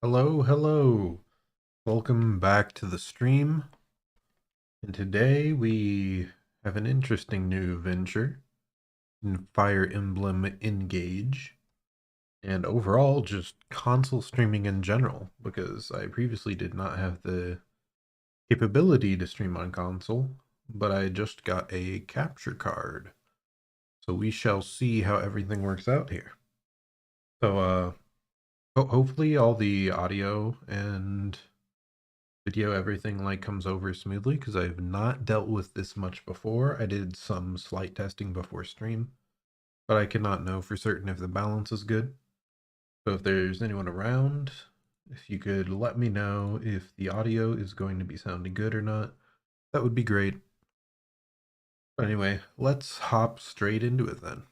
Hello, hello. Welcome back to the stream. And today we have an interesting new venture in Fire Emblem Engage. And overall, just console streaming in general, because I previously did not have the capability to stream on console, but I just got a capture card. So we shall see how everything works out here. So, hopefully all the audio and video, everything like comes over smoothly, because I've not dealt with this much before. I did some slight testing before stream, but I cannot know for certain if the balance is good. So if there's anyone around, if you could let me know if the audio is going to be sounding good or not, that would be great. But anyway, let's hop straight into it then.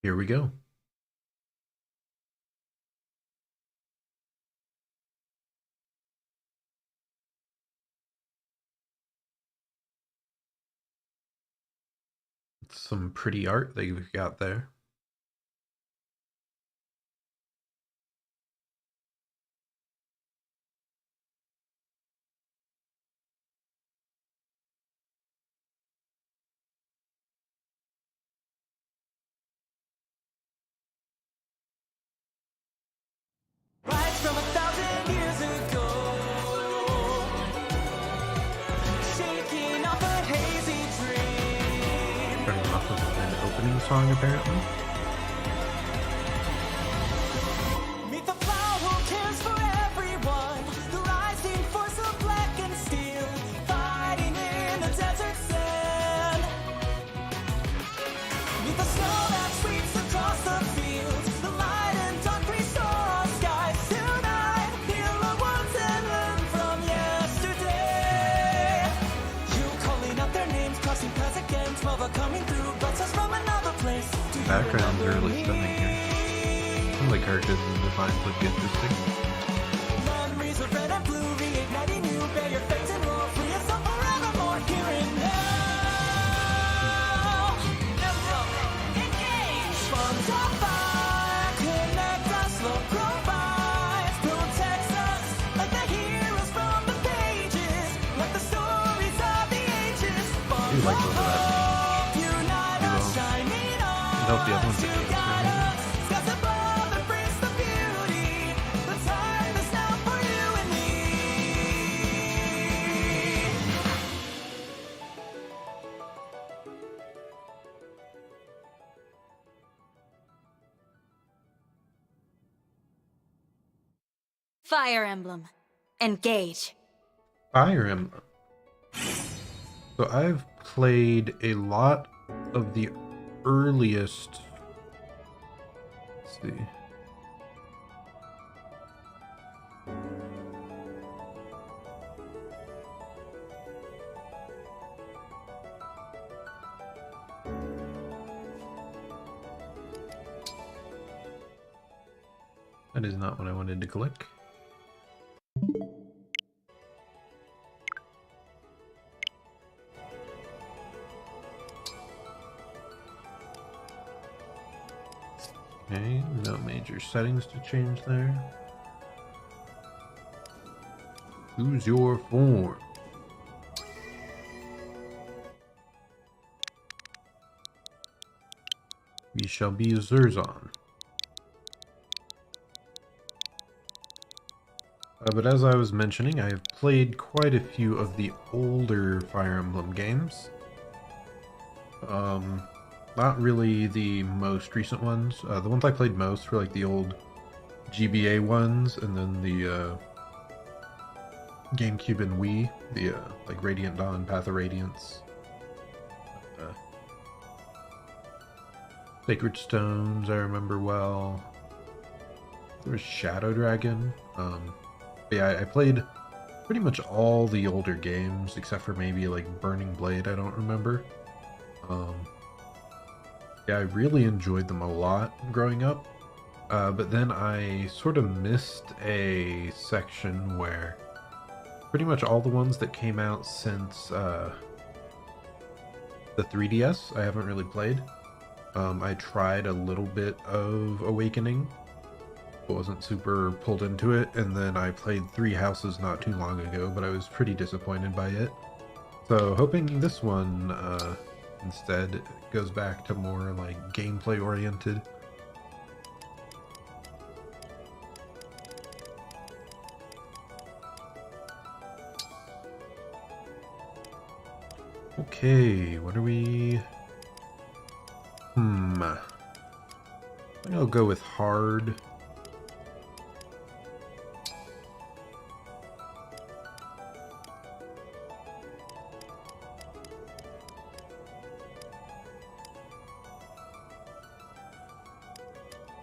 Here we go. Some pretty art that you've got there. Rise from 1,000 years ago, shaking off a hazy dream. Starting off with an opening song, apparently. Meet the flower who cares for everyone, the rising force of black and steel, fighting in the desert sand. Meet the snow that sweeps across the fields, the light and dark restore our skies tonight. Heal our wounds and learn from yesterday. You calling out their names, crossing paths again, 12 are coming through, but us from another place. Do you Backgrounds are remember really stunning here. me? Some of the characters and designs look interesting. Memories of red and blue, reigniting you, bear your fates and roar, free us all forevermore, here and now. Emblem, engage! Bonds of fire, connect us, love provides, protects us, like the heroes from the pages, like the stories of the ages. Bonds like of both of that. hope, unite us, shining on Help the other ones to guide us. Skies above embrace the beauty. The time is now for you and me. Fire Emblem. Engage. Fire Emblem. So I've played a lot of the earliest. Let's see. That is not what I wanted to click. Okay, no major settings to change there. Choose your form. We shall be Zerzon. But as I was mentioning, I have played quite a few of the older Fire Emblem games. Not really the most recent ones. The ones I played most were like the old GBA ones, and then the GameCube and Wii, the like Radiant Dawn, Path of Radiance, uh, Sacred Stones. I remember well. There was Shadow Dragon. But yeah, I played pretty much all the older games except for maybe like Burning Blade. I don't remember. Yeah, I really enjoyed them a lot growing up. But then I sort of missed a section where pretty much all the ones that came out since the 3DS. I haven't really played. I tried a little bit of Awakening, but wasn't super pulled into it, and then I played Three Houses not too long ago, but I was pretty disappointed by it. So hoping this one instead goes back to more like gameplay oriented. Okay, what are we? I think I'll go with hard.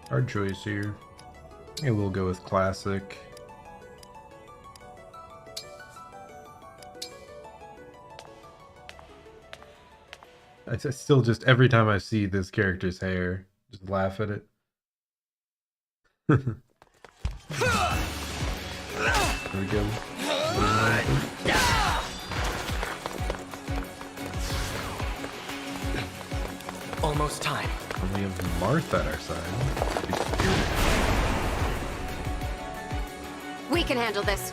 Hard choice here. I will go with classic. I still just, every time I see this character's hair, just laugh at it. There we go. Almost time. And we have Marth at our side. Big spirit. We can handle this.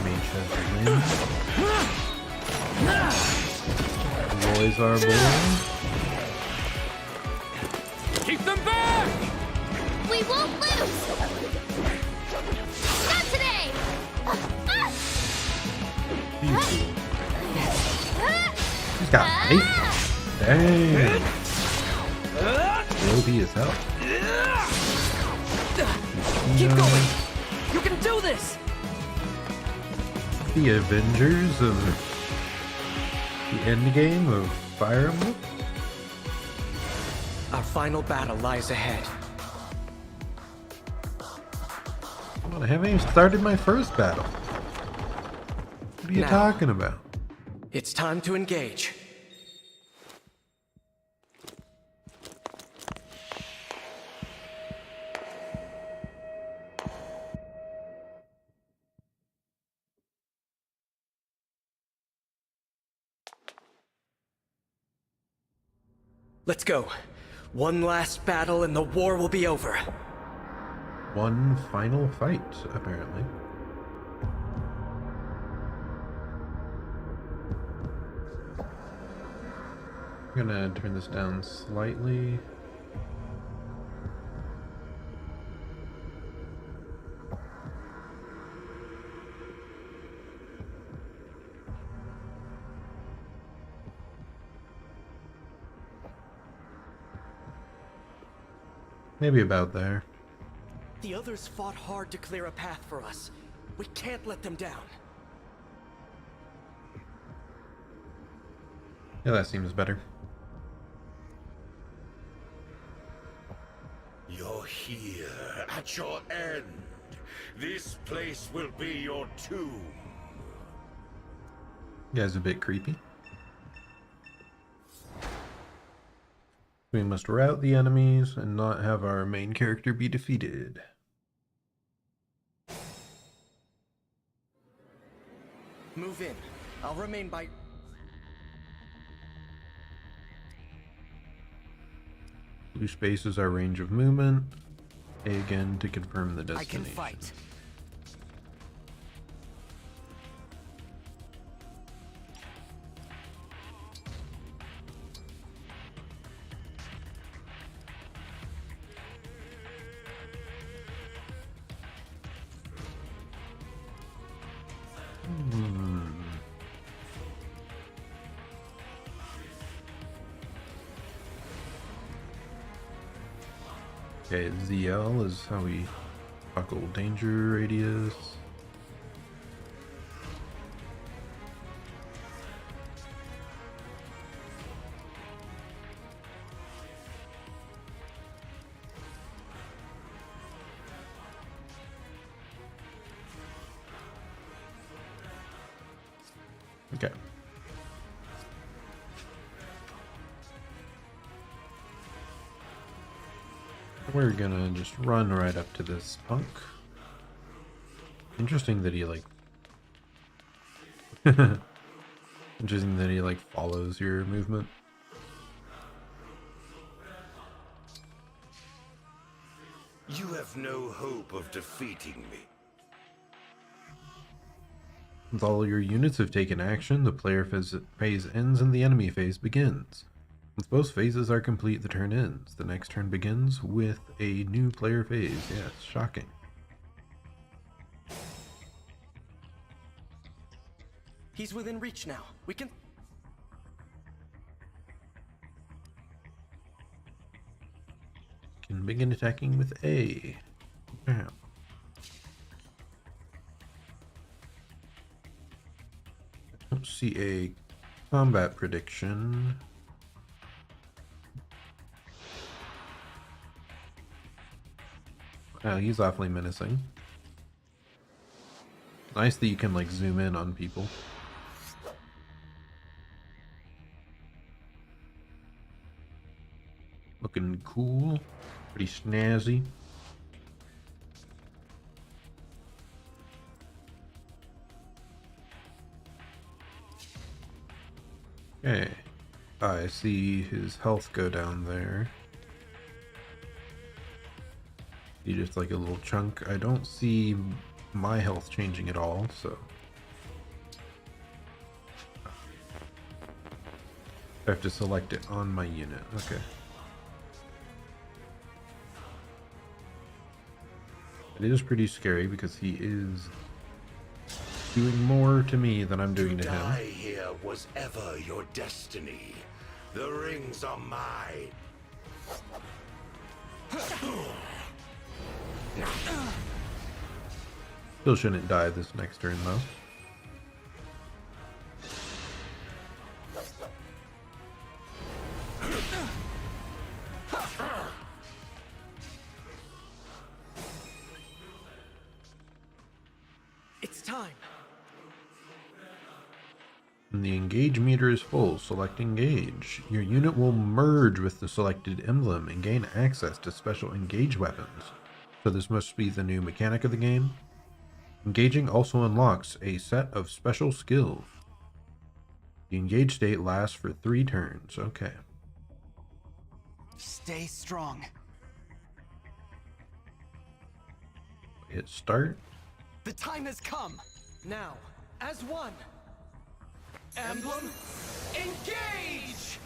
Mage has the win. Roy's our boy. Keep them back! We won't lose! Not today! Easy. He's got eight. Dang. OP as hell. Keep going! You can do this! The Avengers of the endgame of Fire Emblem. Our final battle lies ahead. Come on, I haven't even started my first battle. What are you Now. talking about? It's time to engage. Let's go. One last battle and the war will be over. One final fight, apparently. I'm gonna turn this down slightly. Maybe about there. The others fought hard to clear a path for us. We can't let them down. Yeah, that seems better. You're here at your end. This place will be your tomb. You guys a bit creepy. We must rout the enemies and not have our main character be defeated. Move in. I'll remain by... Blue space is our range of movement. A again to confirm the I can destination. fight. Okay, ZL is how we buckle danger radius. Okay. We're gonna just run right up to this punk. Interesting that he like Interesting that he like follows your movement. You have no hope of defeating me. Once all your units have taken action, the player phase ends and the enemy phase begins. Once both phases are complete, the turn ends. The next turn begins with a new player phase. Yes, shocking. He's within reach now. We can... Can begin attacking with A. Bam. I don't see a combat prediction. He's awfully menacing. Nice that you can like zoom in on people. Looking cool. Pretty snazzy. Okay. I see his health go down there. See just like a little chunk. I don't see my health changing at all, so I have to select it on my unit. Okay. It is pretty scary because he is doing more to me than I'm doing to Die him. here was ever your destiny. The rings are mine. Still shouldn't die this next turn though. It's time. When the engage meter is full, select engage. Your unit will merge with the selected emblem and gain access to special engage weapons. So this must be the new mechanic of the game. Engaging also unlocks a set of special skills. The engage state lasts for 3 turns. Okay. Stay strong. Hit start. The time has come. Now, as one. Emblem, engage!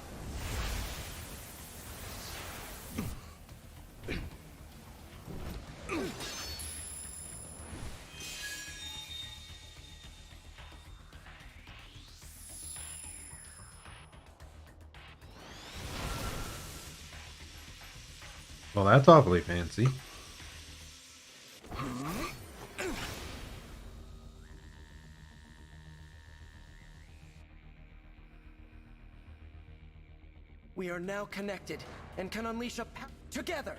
Well, that's awfully fancy. We are now connected and can unleash a power together.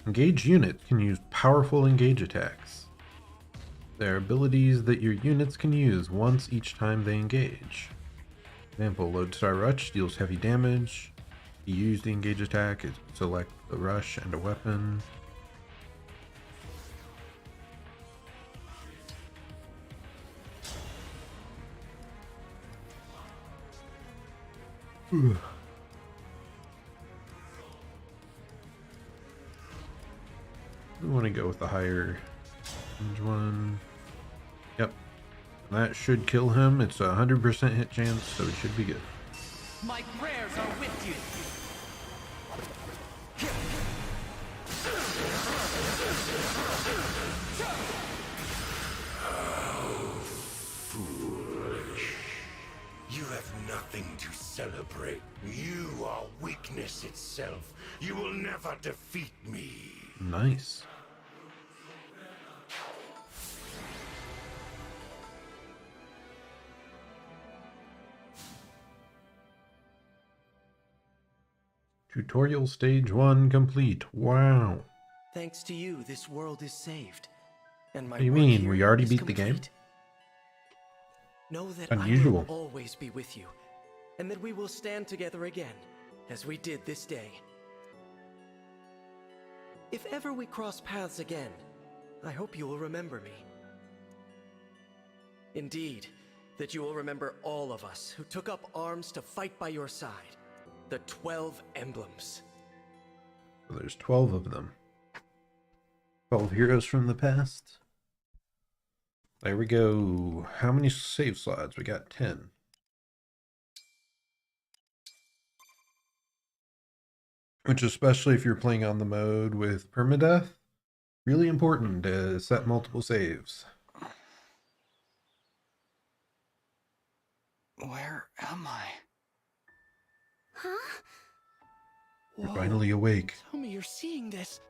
Engage units can use powerful engage attacks. They are abilities that your units can use once each time they engage. Example, Lodestar Rush deals heavy damage. You use the engage attack, select the rush and a weapon. We want to go with the higher range one. Yep. That should kill him. It's a 100% hit chance, so it should be good. My prayers are with you. Foolish. You have nothing to celebrate. You are weakness itself. You will never defeat me. Nice. Tutorial stage 1 complete. Wow. Thanks to you, this world is saved. And my What do you work mean? here We already is beat the game? complete. Know that Unusual. I will always be with you, and that we will stand together again, as we did this day. If ever we cross paths again, I hope you will remember me. Indeed, that you will remember all of us who took up arms to fight by your side. The 12 emblems. So there's 12 of them. 12 heroes from the past. There we go. How many save slots? We got 10. Which, especially if you're playing on the mode with permadeath, really important to set multiple saves. Where am I? Huh? You're finally awake. Tell me you're seeing this.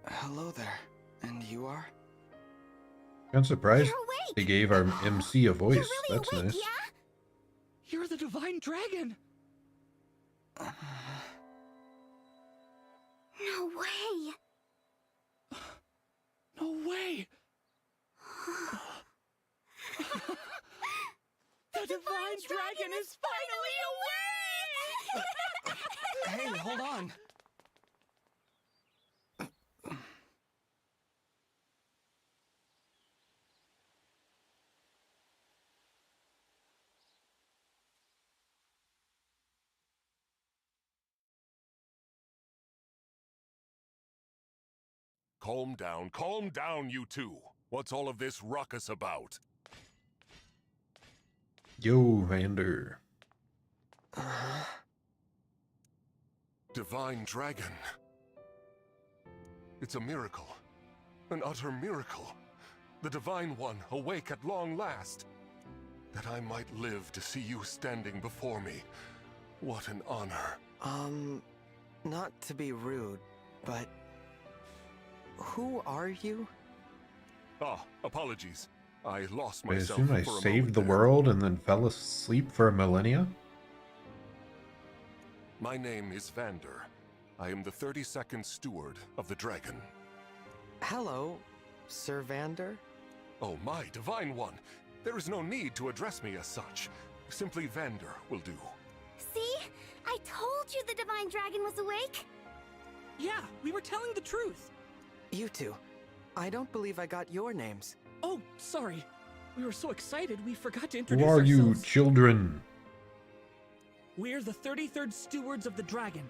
Hello there. And you are? I'm surprised You're awake! they gave our MC a voice. You're really That's awake, nice. yeah? You're the Divine Dragon. No way. No way. The Divine Dragon is finally awake! Hey, hold on. Calm down, you two. What's all of this ruckus about? Yo, Vander. Divine Dragon. It's a miracle. An utter miracle. The Divine One awake at long last. That I might live to see you standing before me. What an honor. Not to be rude, but who are you? Ah, apologies. I lost I myself assume I for a saved moment the there. world and then fell asleep for a millennia? My name is Vander. I am the 32nd Steward of the Dragon. Hello, Sir Vander? Oh, my Divine One! There is no need to address me as such. Simply Vander will do. See? I told you the Divine Dragon was awake. Yeah, we were telling the truth. You two. I don't believe I got your names. Oh, sorry. We were so excited we forgot to Who introduce are you, ourselves. children? We're the 33rd Stewards of the Dragon.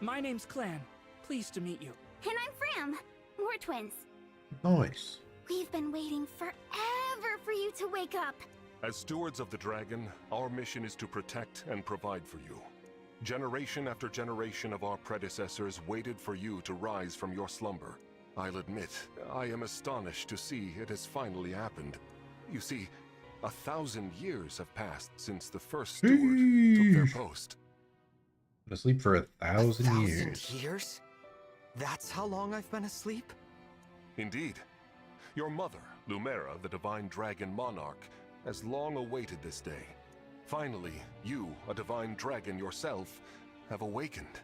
My name's Clan. Pleased to meet you. And I'm Fram. We're twins. Nice. We've been waiting forever for you to wake up. As stewards of the dragon, our mission is to protect and provide for you. Generation after generation of our predecessors waited for you to rise from your slumber. I'll admit, I am astonished to see it has finally happened. You see, 1,000 years have passed since the first steward took their post. Been asleep for 1,000 1,000 years. years? That's how long I've been asleep? Indeed. Your mother, Lumera, the Divine Dragon Monarch, has long awaited this day. Finally, you, a Divine Dragon yourself, have awakened.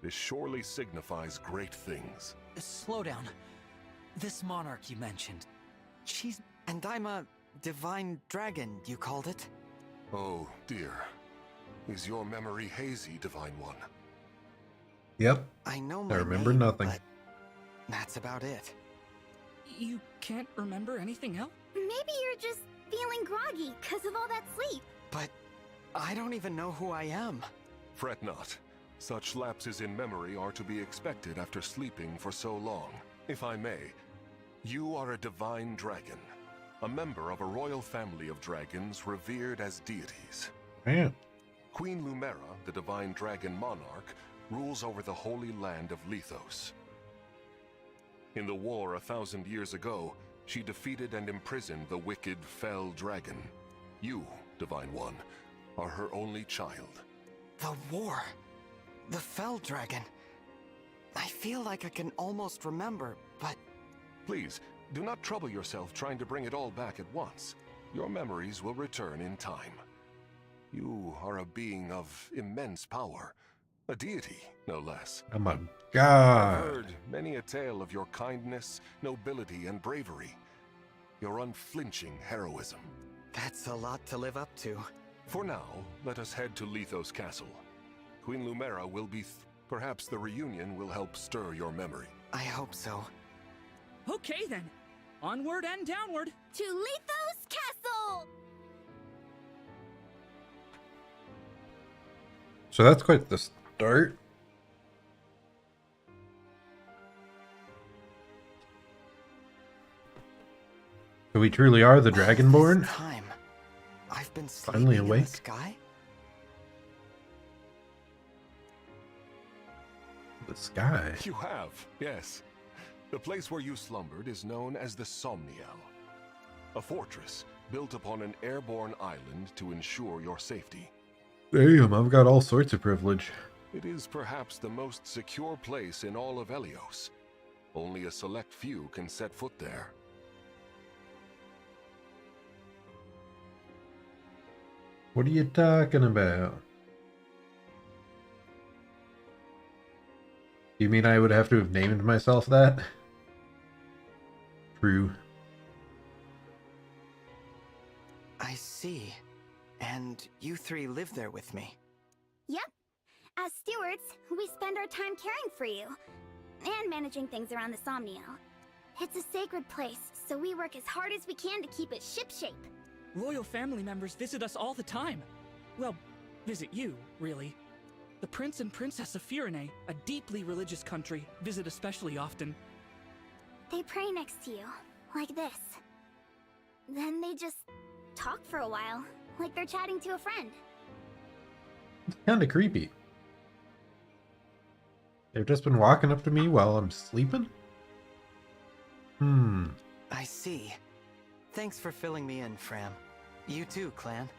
This surely signifies great things. Slow down. This monarch you mentioned, she's... And I'm a divine dragon, you called it? Oh, dear. Is your memory hazy, Divine One? Yep. I know my remember name, nothing. but that's about it. You can't remember anything else? Maybe you're just feeling groggy because of all that sleep. But I don't even know who I am. Fret not. Such lapses in memory are to be expected after sleeping for so long. If I may, you are a divine dragon, a member of a royal family of dragons revered as deities. Man. Queen Lumera, the divine dragon monarch, rules over the holy land of Lethos. In the war 1,000 years ago, she defeated and imprisoned the wicked, fell dragon. You, Divine One, are her only child. The war. The Fell Dragon. I feel like I can almost remember, but... Please, do not trouble yourself trying to bring it all back at once. Your memories will return in time. You are a being of immense power. A deity, no less. Oh my I've god. heard many a tale of your kindness, nobility, and bravery. Your unflinching heroism. That's a lot to live up to. For now, let us head to Lethos Castle. Queen Lumera will be... Perhaps the reunion will help stir your memory. I hope so. Okay then. Onward and downward. To Lethos Castle! So that's quite the start. So we truly are the All Dragonborn? this time, I've been Finally sleeping in awake? the sky? The sky. You have, yes. The place where you slumbered is known as the Somniel, a fortress built upon an airborne island to ensure your safety. Damn, I've got all sorts of privilege. It is perhaps the most secure place in all of Helios. Only a select few can set foot there. What are you talking about? You mean I would have to have named myself that? True. I see. And you three live there with me. Yep. As stewards, we spend our time caring for you. And managing things around the Somniel. It's a sacred place, so we work as hard as we can to keep it shipshape. Royal family members visit us all the time. Well, visit you, really. The Prince and Princess of Firene, a deeply religious country, visit especially often. They pray next to you, like this. Then they just talk for a while, like they're chatting to a friend. It's kind of creepy. They've just been walking up to me while I'm sleeping? I see. Thanks for filling me in, Fram. You too, Clan.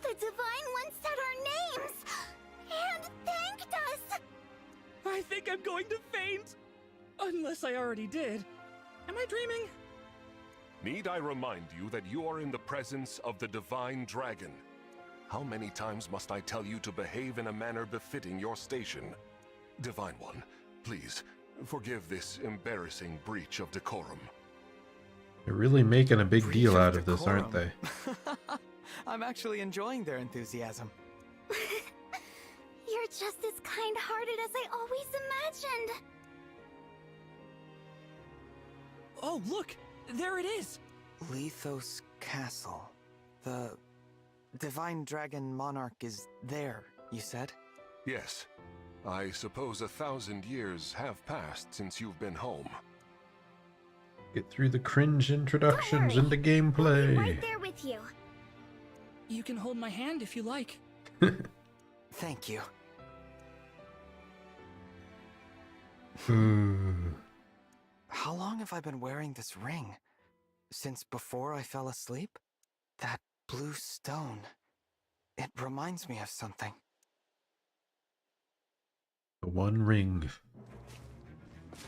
The Divine One said our names! And thanked us! I think I'm going to faint! Unless I already did. Am I dreaming? Need I remind you that you are in the presence of the Divine Dragon? How many times must I tell you to behave in a manner befitting your station? Divine One, please, forgive this embarrassing breach of decorum. They're really making a big Breach deal of out of this, aren't they? decorum. I'm actually enjoying their enthusiasm. You're just as kind-hearted as I always imagined. Oh, look! There it is! Lethos Castle. The Divine Dragon Monarch is there, you said? Yes, I suppose 1,000 years have passed since you've been home. Get through the cringe introductions Don't into We'll be gameplay. right there with you. You can hold my hand if you like. Thank you. How long have I been wearing this ring? Since before I fell asleep? That blue stone. It reminds me of something. The One Ring.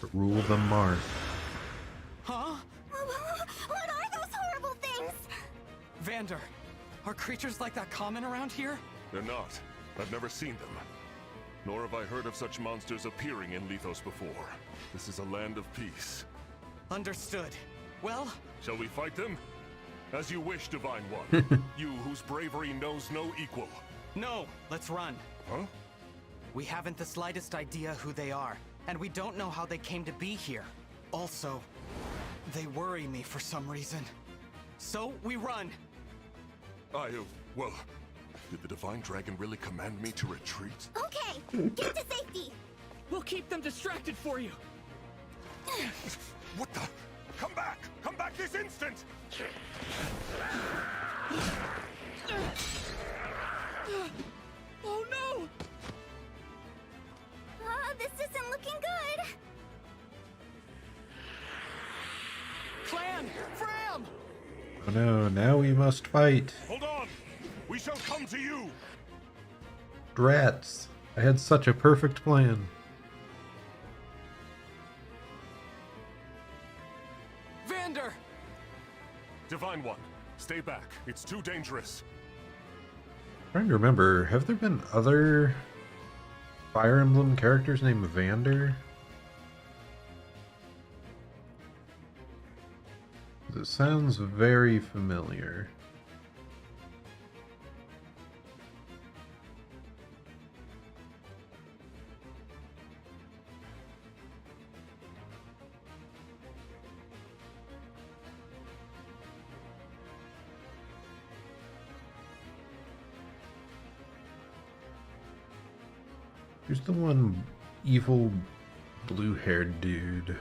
To rule the Marth. Huh? What are those horrible things? Vander, are creatures like that common around here? They're not. I've never seen them. Nor have I heard of such monsters appearing in Lethos before. This is a land of peace. Understood. Well, Shall we fight them? As you wish, Divine One. You whose bravery knows no equal. no, let's run. Huh? We haven't the slightest idea who they are, and we don't know how they came to be here. Also, they worry me for some reason. So, we run. Well, did the Divine Dragon really command me to retreat? Okay, get to safety. We'll keep them distracted for you. What the? Come back! Come back this instant! Oh no! This isn't looking good. Clan! Fram! Oh no, now we must fight. Hold on! We shall come to you! Drats. I had such a perfect plan. Vander! Divine One, stay back. It's too dangerous. Trying to remember, have there been other Fire Emblem characters named Vander? It sounds very familiar. Who's the one evil blue-haired dude?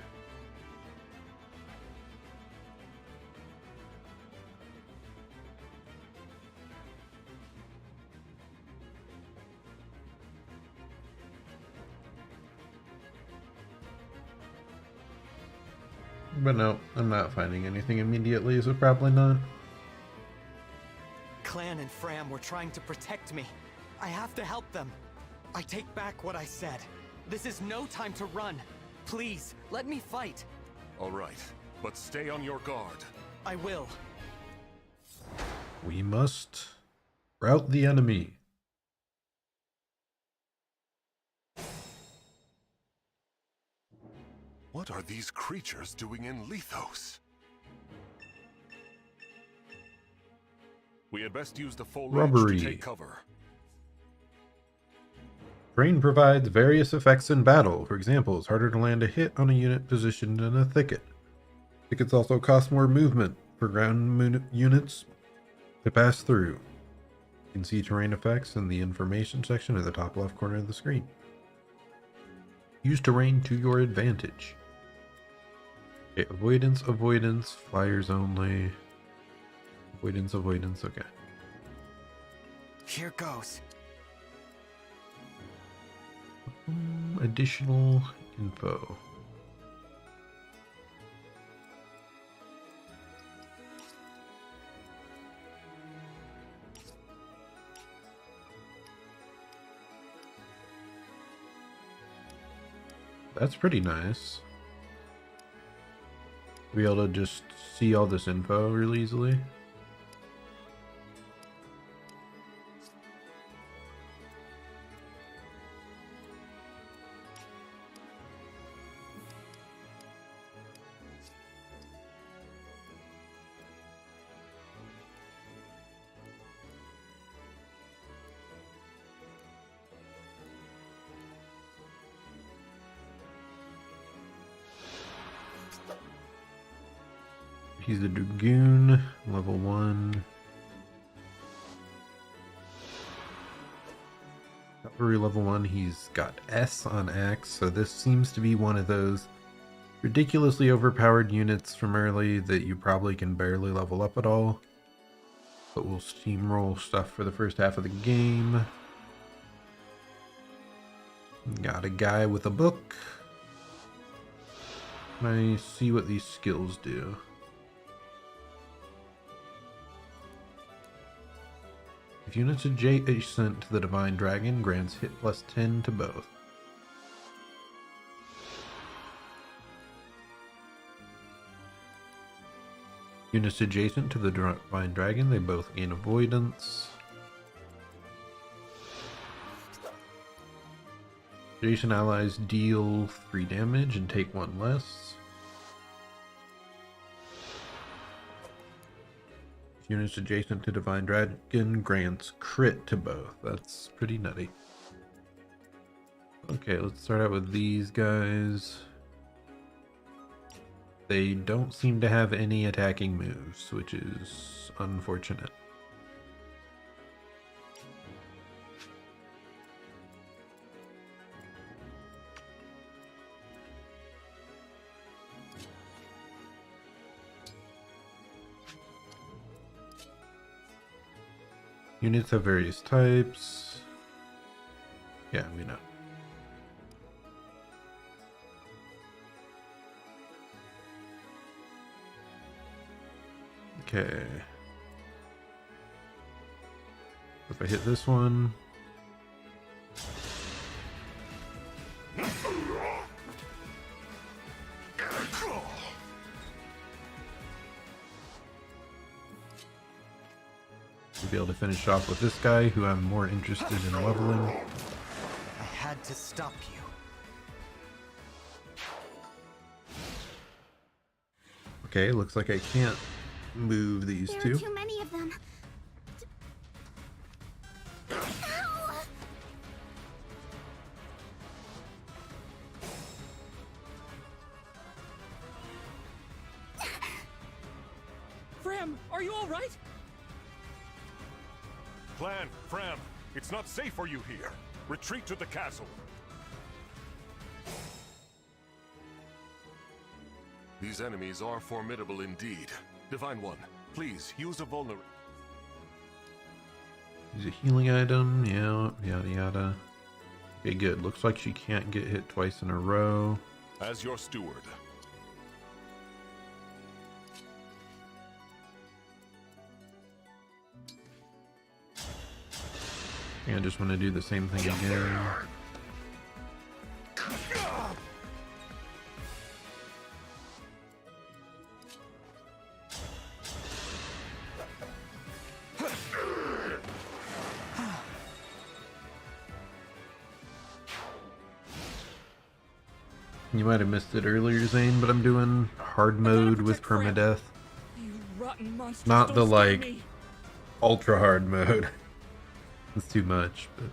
But no, I'm not finding anything immediately, so probably not. Clan and Fram were trying to protect me. I have to help them. I take back what I said. This is no time to run. Please, let me fight. All right, but stay on your guard. I will. We must rout the enemy. What are these creatures doing in Lethos? We had best use the foliage Rubbery. to take cover. Terrain provides various effects in battle. For example, it's harder to land a hit on a unit positioned in a thicket. Thickets also cost more movement for ground units to pass through. You can see terrain effects in the information section at the top left corner of the screen. Use terrain to your advantage. Okay, avoidance, avoidance, flyers only. Avoidance, avoidance, okay. Here goes. Additional info. That's pretty nice. Be able to just see all this info really easily. He's a Dragoon, level 1. Cavalry level 1, he's got S on Axe, so this seems to be one of those ridiculously overpowered units from early that you probably can barely level up at all. But we'll steamroll stuff for the first half of the game. Got a guy with a book. I see what these skills do. If units adjacent to the Divine Dragon, grants hit plus 10 to both. Units adjacent to the Divine Dragon, they both gain avoidance. Adjacent allies deal 3 damage and take 1 less. Units adjacent to Divine Dragon grants crit to both. That's pretty nutty. Okay, let's start out with these guys. They don't seem to have any attacking moves, which is unfortunate. Units have various types. Yeah, we know. Okay. If I hit this one. We'll be able to finish off with this guy, who I'm more interested in leveling. I had to stop you. Okay, looks like I can't move these There two. are too many of them. Ow! Fram, are you all right? Clan, Fram, it's not safe for you here. Retreat to the castle. These enemies are formidable indeed. Divine One, please use a vulnerable. Use a healing item. Yeah, yada yada. Okay, good. Looks like she can't get hit twice in a row. As your steward. I think I just want to do the same thing again. You might have missed it earlier, Zane, but I'm doing hard mode with permadeath. You rotten monsters, Not don't the, scare like, me. ultra hard mode. It's too much, but...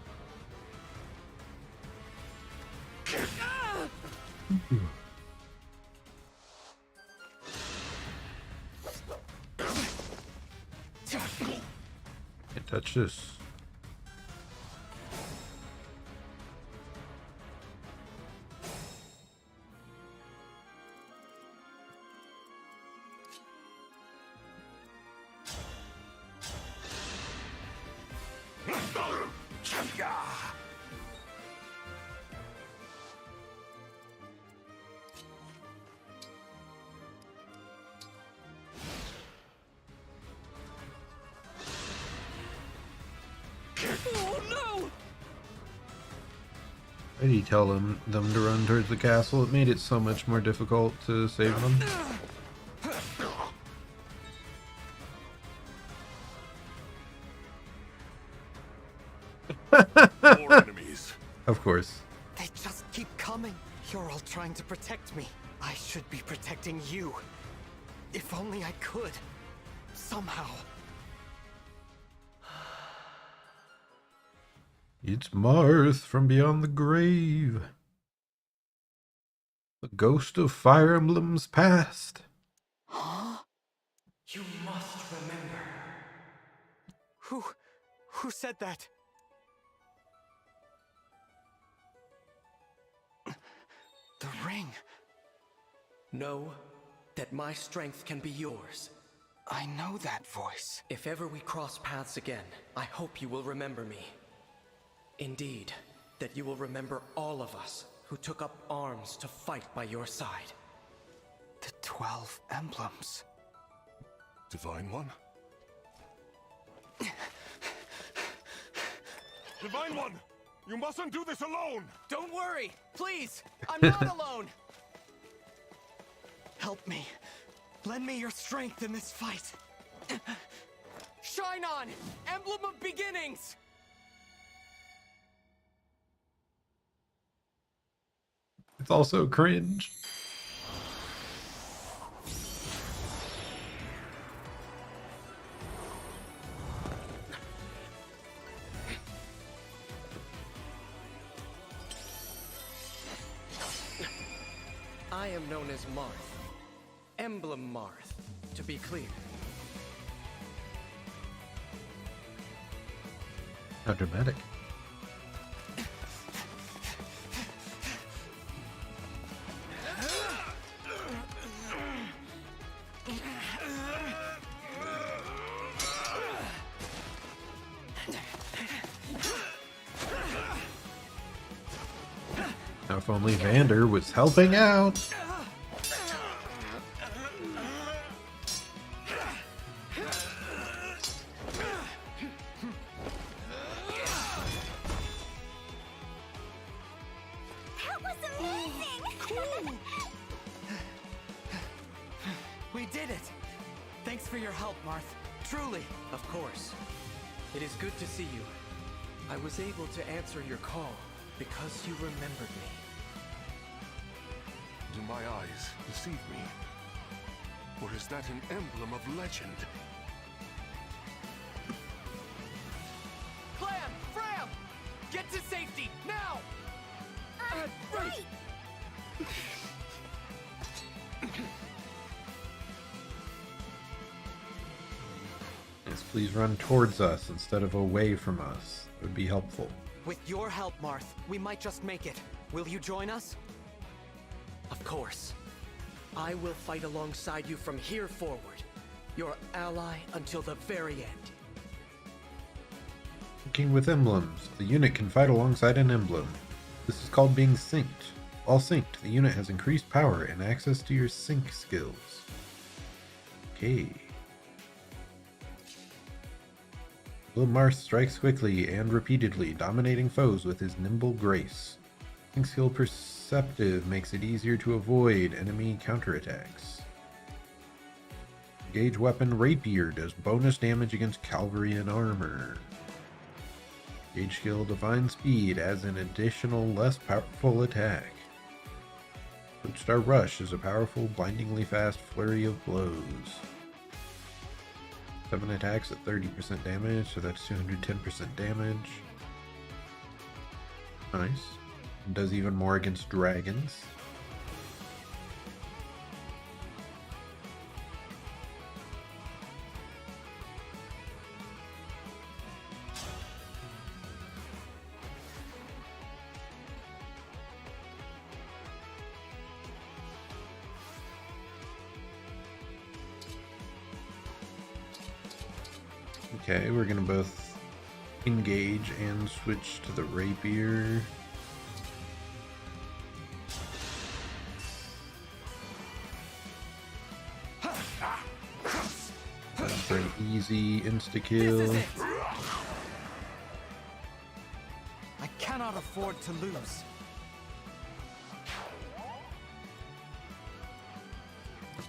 Can't touch this. Oh no! Why did he tell them to run towards the castle? It made it so much more difficult to save them. More enemies. Of course. They just keep coming. You're all trying to protect me. I should be protecting you. If only I could. Somehow. It's Marth from beyond the grave. The ghost of Fire Emblem's past. Huh? You must remember. Who said that? The ring. Know that my strength can be yours. I know that voice. If ever we cross paths again, I hope you will remember me. Indeed, that you will remember all of us who took up arms to fight by your side. The 12 emblems. Divine One? Divine One! You mustn't do this alone! Don't worry, please. I'm not alone. Help me. Lend me your strength in this fight. Shine on, Emblem of Beginnings! It's also cringe. I am known as Marth. Emblem Marth, to be clear. How dramatic. Now, if only Vander was helping out. That was amazing! We did it! Thanks for your help, Marth. Truly. Of course. It is good to see you. I was able to answer your call because you remembered me. Do my eyes deceive me? Or is that an emblem of legend? Clam! Fram! Get to safety, now! Right! Yes, please run towards us instead of away from us. It would be helpful. With your help, Marth, we might just make it. Will you join us? Of course. I will fight alongside you from here forward. Your ally until the very end. Working with emblems, the unit can fight alongside an emblem. This is called being synced. While synced, the unit has increased power and access to your sync skills. Okay. Marth strikes quickly and repeatedly, dominating foes with his nimble grace. Sync skill Perceptive makes it easier to avoid enemy counterattacks. Gauge weapon Rapier does bonus damage against cavalry and armor. Gauge skill Divine Speed adds an additional less powerful attack. Star Rush is a powerful, blindingly fast flurry of blows. 7 attacks at 30% damage, so that's 210% damage. Nice. Does even more against dragons. Okay, we're gonna both engage and switch to the rapier. For an easy insta-kill. I cannot afford to lose.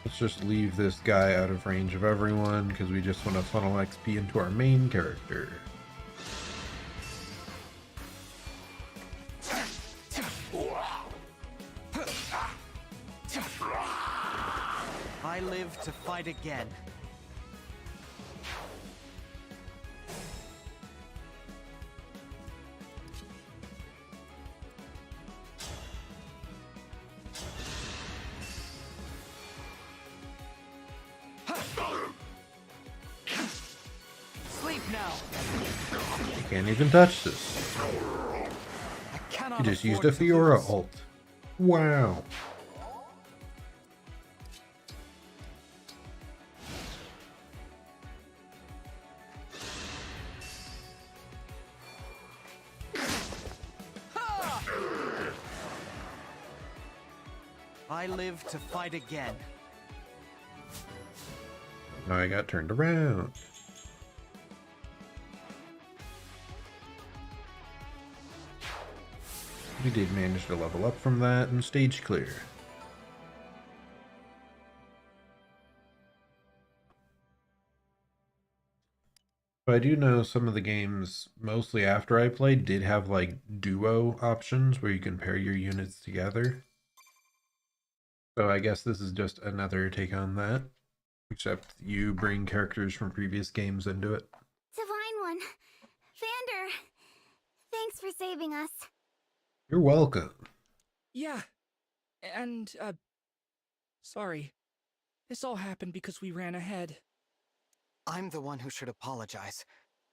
Let's just leave this guy out of range of everyone because we just want to funnel XP into our main character. I live to fight again. Sleep now. You can't even touch this. I cannot You just used afford a to Fiora lose. ult. Wow. I live to fight again. Now I got turned around. We did manage to level up from that and stage clear. But I do know some of the games, mostly after I played, did have like duo options where you can pair your units together. So I guess this is just another take on that. Except you bring characters from previous games into it. Divine One. Vander. Thanks for saving us. You're welcome. Yeah. And, sorry. This all happened because we ran ahead. I'm the one who should apologize.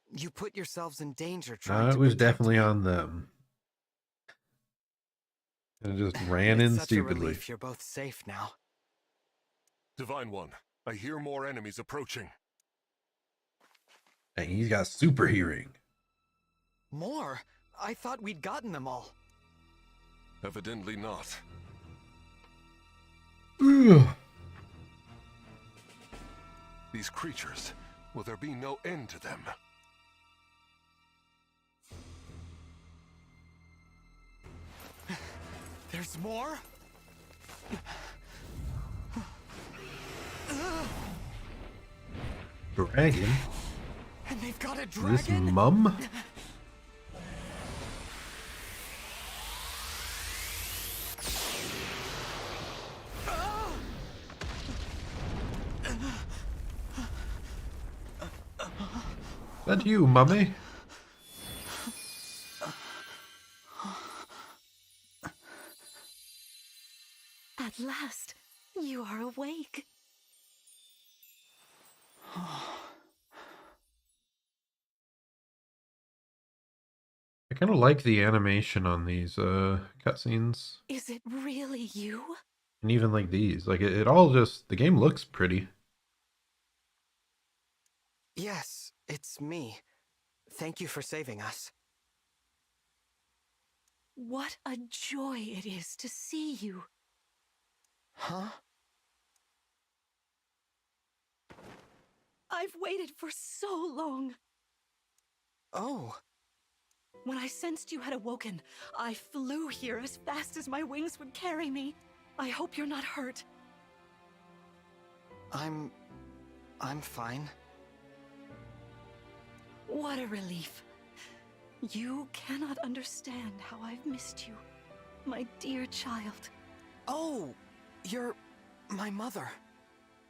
You put yourselves in danger trying to It was protect definitely me. on them. And just ran It's in such a stupidly. relief you're both safe now. Divine One, I hear more enemies approaching. And he's got super hearing. More? I thought we'd gotten them all. Evidently not. Ugh. These creatures, will there be no end to them? There's more? Dragon? And they've got a This dragon? mum? That you, mummy? At last, you are awake. I kind of like the animation on these cutscenes. Is it really you? And even like these, like it all just, the game looks pretty. Yes, it's me. Thank you for saving us. What a joy it is to see you. Huh? I've waited for so long. Oh, When I sensed you had awoken, I flew here as fast as my wings would carry me. I hope you're not hurt. I'm fine. What a relief. You cannot understand how I've missed you, my dear child. Oh, you're my mother.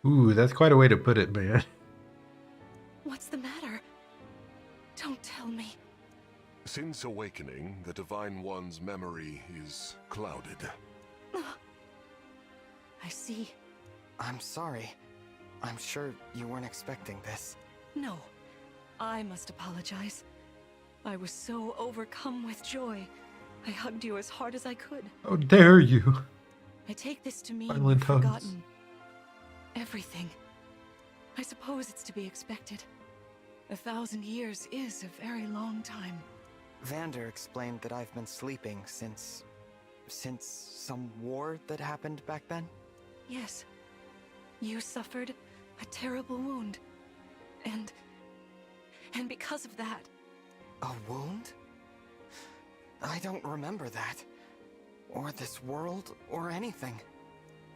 Ooh, that's quite a way to put it, man. What's the matter? Don't tell me. Since awakening, the Divine One's memory is clouded. I see. I'm sorry. I'm sure you weren't expecting this. No, I must apologize. I was so overcome with joy. I hugged you as hard as I could. How dare you? I take this to mean Violent you've hugs. forgotten everything. I suppose it's to be expected. 1,000 years is a very long time. Vander explained that I've been sleeping since some war that happened back then. Yes, you suffered a terrible wound. And because of that, A wound? I don't remember that. Or this world, or anything.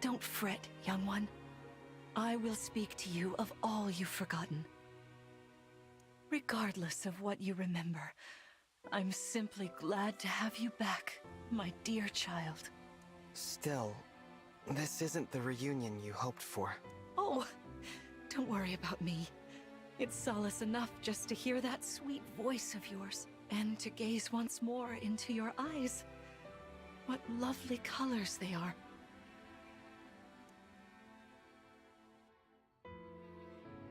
don't fret, young one. I will speak to you of all you've forgotten. Regardless of what you remember, I'm simply glad to have you back, my dear child. Still, this isn't the reunion you hoped for. Oh, don't worry about me. It's solace enough just to hear that sweet voice of yours, and to gaze once more into your eyes. What lovely colors they are.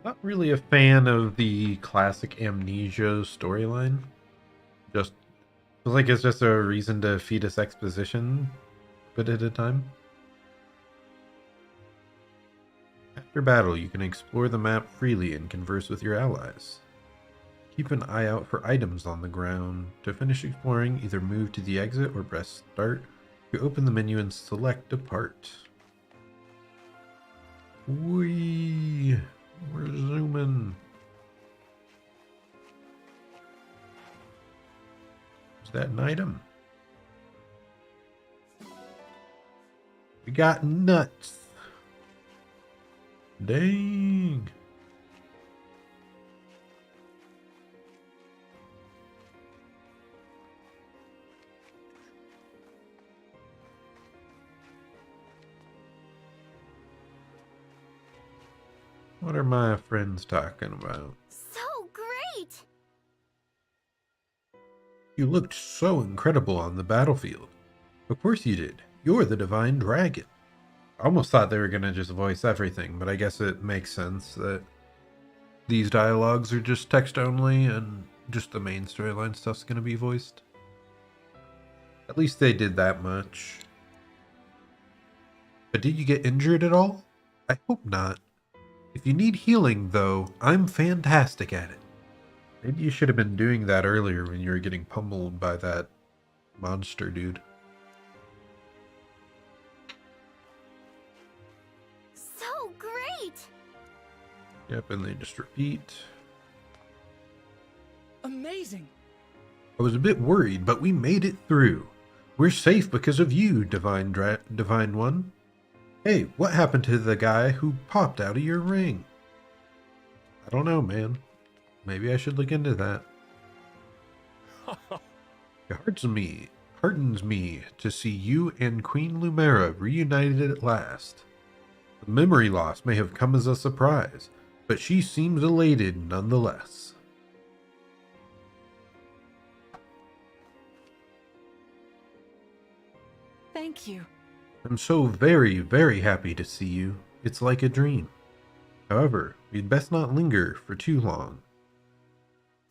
Not really a fan of the classic Amnesia storyline. Just feels like it's just a reason to feed us exposition a bit at a time. After battle, you can explore the map freely and converse with your allies. Keep an eye out for items on the ground. To finish exploring, either move to the exit or press start to open the menu and select depart. Whee! We're zooming. Is that an item? We got nuts. Dang. What are my friends talking about? So great! You looked so incredible on the battlefield. Of course you did. You're the Divine Dragon. I almost thought they were going to just voice everything, but I guess it makes sense that these dialogues are just text only and just the main storyline stuff's going to be voiced. At least they did that much. But did you get injured at all? I hope not. If you need healing, though, I'm fantastic at it. Maybe you should have been doing that earlier when you were getting pummeled by that monster dude. So great! Yep, and they just repeat. Amazing! I was a bit worried, but we made it through. We're safe because of you, Divine One. Hey, what happened to the guy who popped out of your ring? I don't know, man. Maybe I should look into that. It heartens me to see you and Queen Lumera reunited at last. The memory loss may have come as a surprise, but she seems elated nonetheless. Thank you. I'm so very, very happy to see you. It's like a dream. However, we'd best not linger for too long.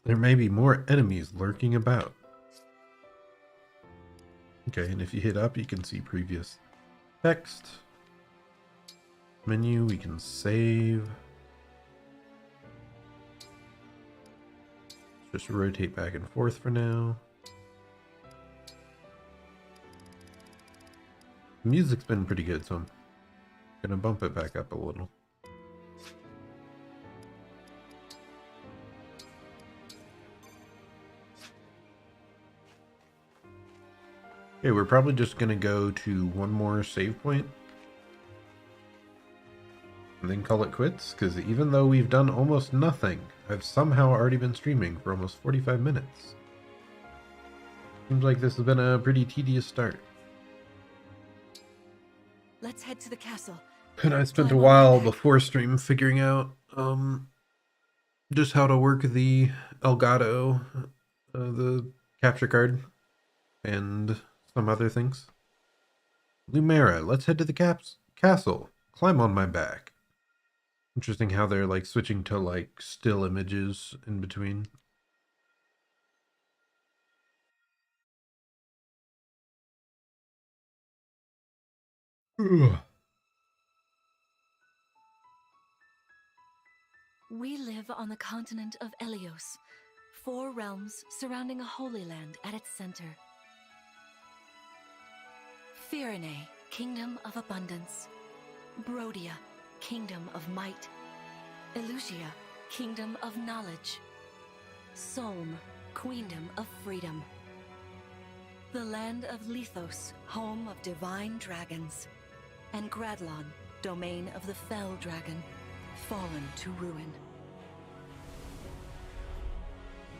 There may be more enemies lurking about. Okay, and if you hit up, you can see previous text. Menu, we can save. Just rotate back and forth for now. The music's been pretty good, so I'm gonna bump it back up a little. Okay, we're probably just gonna go to one more save point and then call it quits, because even though we've done almost nothing, I've somehow already been streaming for almost 45 minutes. Seems like this has been a pretty tedious start. Let's head to the castle. And I spent a Climb on while my back. before stream figuring out just how to work the Elgato, the capture card, and some other things. Lumera, let's head to the castle. Climb on my back. Interesting how they're like switching to like still images in between. Ugh. We live on the continent of Elios, 4 realms surrounding a holy land at its center. Firene, kingdom of abundance. Brodia, kingdom of might. Elusia, kingdom of knowledge. Solm, queendom of freedom. The land of Lithos, home of divine dragons. And Gradlon, domain of the fell dragon, fallen to ruin.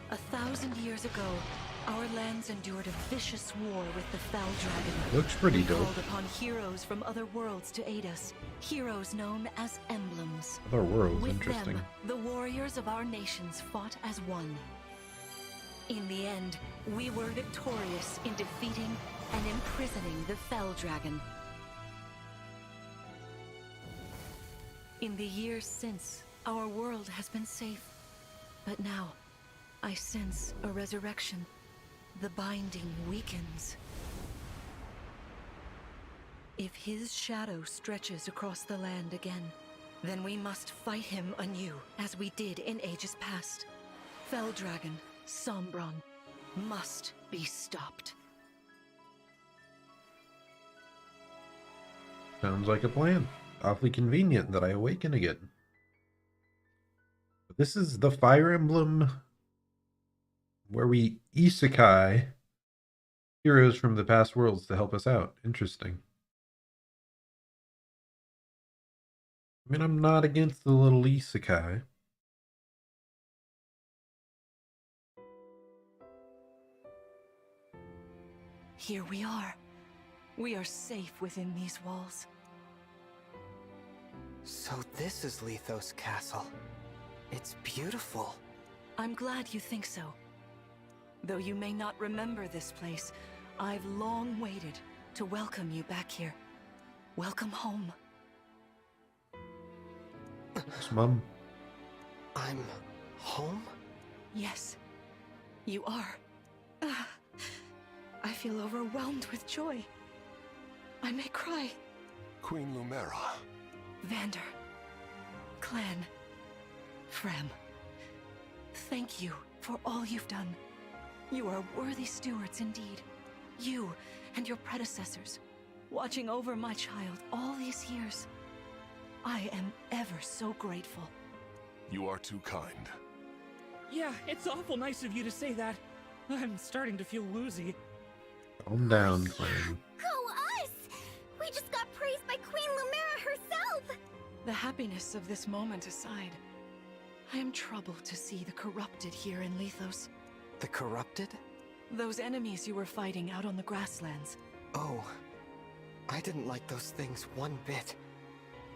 1,000 years ago, our lands endured a vicious war with the fell dragon. Looks pretty We dope. called upon heroes from other worlds to aid us, heroes known as emblems. Other worlds, With interesting. them, the warriors of our nations fought as one. In the end, we were victorious in defeating and imprisoning the fell dragon. In the years since, our world has been safe. But now, I sense a resurrection. The binding weakens. If his shadow stretches across the land again, then we must fight him anew, as we did in ages past. Fell Dragon, Sombron, must be stopped. Sounds like a plan. Awfully convenient that I awaken again. But this is the Fire Emblem where we isekai heroes from the past worlds to help us out. Interesting. I mean, I'm not against the little isekai. Here we are. We are safe within these walls. So this is Lithos Castle. It's beautiful. I'm glad you think so. Though you may not remember this place, I've long waited to welcome you back here. Welcome home. Thanks, Mom. I'm home? Yes, you are. I feel overwhelmed with joy. I may cry. Queen Lumera. Vander, Clan, Frem, thank you for all you've done. You are worthy stewards indeed. You and your predecessors, watching over my child all these years. I am ever so grateful. You are too kind. Yeah, it's awful nice of you to say that. I'm starting to feel woozy. Calm down, Clan. Go us! We just got praised by Queen Lumera herself! The happiness of this moment aside, I am troubled to see the corrupted here in Lithos. The corrupted? Those enemies you were fighting out on the grasslands. Oh, I didn't like those things one bit.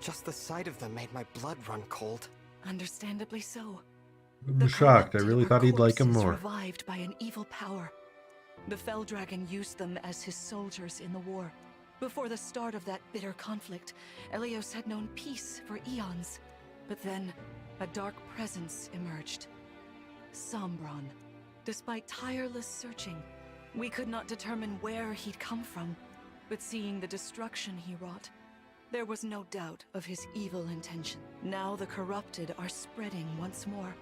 Just the sight of them made my blood run cold. Understandably so. I'm shocked. I really thought he'd like him corpses more. Revived by an evil power. The Fell Dragon used them as his soldiers in the war. Before the start of that bitter conflict, Elios had known peace for eons. But then, a dark presence emerged. Sombron. Despite tireless searching, we could not determine where he'd come from. But seeing the destruction he wrought, There was no doubt of his evil intention. Now the corrupted are spreading once more.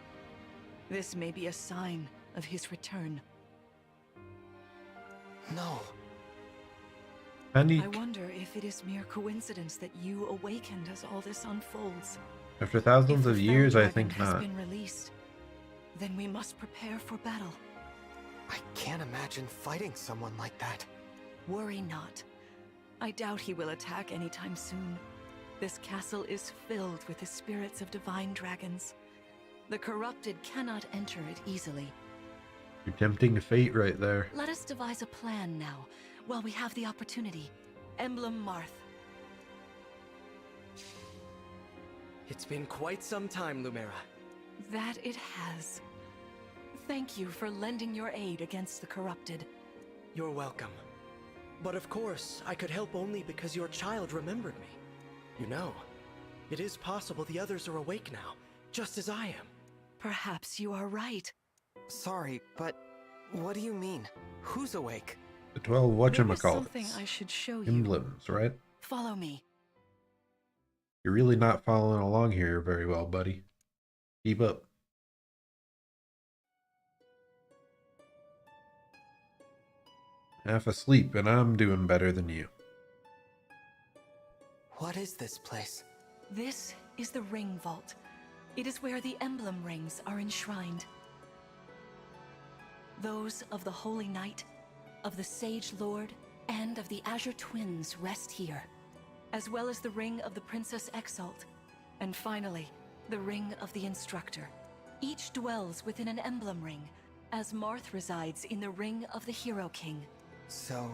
This may be a sign of his return. No. Panic. I wonder if it is mere coincidence that you awakened as all this unfolds. After If thousands the of years, I Felddragon think has not. been released, then we must prepare for battle. I can't imagine fighting someone like that. Worry not. I doubt he will attack anytime soon. This castle is filled with the spirits of divine dragons. The corrupted cannot enter it easily. You're tempting fate right there. Let us devise a plan now, while we have the opportunity. Emblem Marth. It's been quite some time, Lumera. That it has. Thank you for lending your aid against the corrupted. You're welcome. But of course, I could help only because your child remembered me. You know, it is possible the others are awake now, just as I am. Perhaps you are right. Sorry, but what do you mean? Who's awake? The 12 There is something whatchamacallits. I should show you. Emblems, right? Follow me. You're really not following along here very well, buddy. Keep up. Half asleep, and I'm doing better than you. What is this place? This is the Ring Vault. It is where the Emblem Rings are enshrined. Those of the Holy Knight, of the Sage Lord, and of the Azure Twins rest here, as well as the Ring of the Princess Exalt, and finally, the Ring of the Instructor. Each dwells within an Emblem Ring, as Marth resides in the Ring of the Hero King. So,